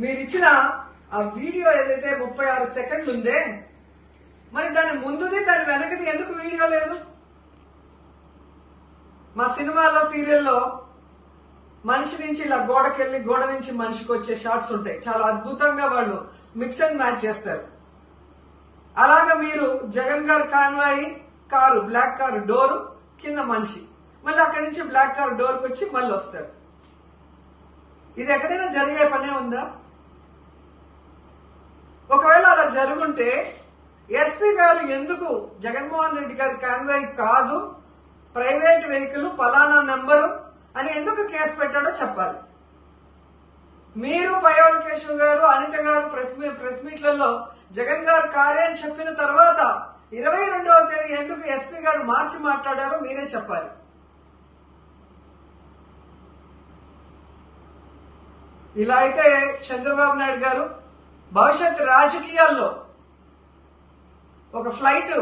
మీరు ఇచ్చిన ఆ వీడియో ఏదైతే 36 సెకండ్లు ఉందే, మరి దాని ముందుది దాని వెనకది ఎందుకు వీడియో లేదు? మా సినిమాల్లో సీరియల్లో మనిషి నుంచి ఇలా గోడకెళ్ళి గోడ నుంచి మనిషికి వచ్చే షాట్స్ ఉంటాయి. చాలా అద్భుతంగా వాళ్ళు మిక్స్ అండ్ మ్యాచ్ చేస్తారు. అలాగా మీరు జగన్ గారు convoy car, black car door కింద మనిషి, మళ్ళీ అక్కడి నుంచి బ్లాక్ కారు డోర్కి వచ్చి మళ్ళీ వస్తారు. ఇది ఎక్కడైనా జరిగే పనే ఉందా? ఒకవేళ అలా జరుగుంటే ఎస్పీ గారు ఎందుకు జగన్మోహన్ రెడ్డి గారి కాన్వాయ్ కాదు, ప్రైవేట్ వెహికల్ పలానా నెంబరు అని ఎందుకు కేసు పెట్టాడో చెప్పాలి. మీరు పయ్యావుల కేశవ్ గారు, అనిత గారు ప్రెస్ మీట్లలో జగన్ గారు కారే అని చెప్పిన తర్వాత 22వ తేదీ ఎందుకు ఎస్పీ గారు మార్చి మాట్లాడారో మీరే చెప్పాలి. ఇలా అయితే చంద్రబాబు నాయుడు గారు భవిష్యత్ రాజకీయాల్లో ఒక ఫ్లైట్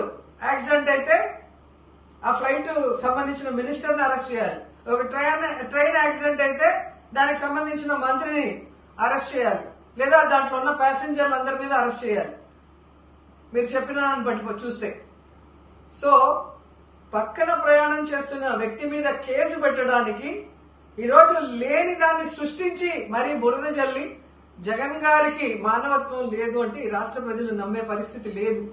యాక్సిడెంట్ అయితే ఆ ఫ్లైట్ సంబంధించిన మినిస్టర్ని అరెస్ట్ చేయాలి. ఒక ట్రైన్ యాక్సిడెంట్ అయితే దానికి సంబంధించిన మంత్రిని అరెస్ట్ చేయాలి, లేదా దాంట్లో ఉన్న ప్యాసింజర్లు అందరి మీద అరెస్ట్ చేయాలి. మీరు చెప్పిన దాన్ని బట్టి చూస్తే సో పక్కన ప్రయాణం చేస్తున్న వ్యక్తి మీద కేసు పెట్టడానికి ఈరోజు లేని దాన్ని సృష్టించి మరీ బురద జల్లి జగన్ గారికి మానవత్వం లేదు అంటే ఈ రాష్ట్ర ప్రజలు నమ్మే పరిస్థితి లేదు.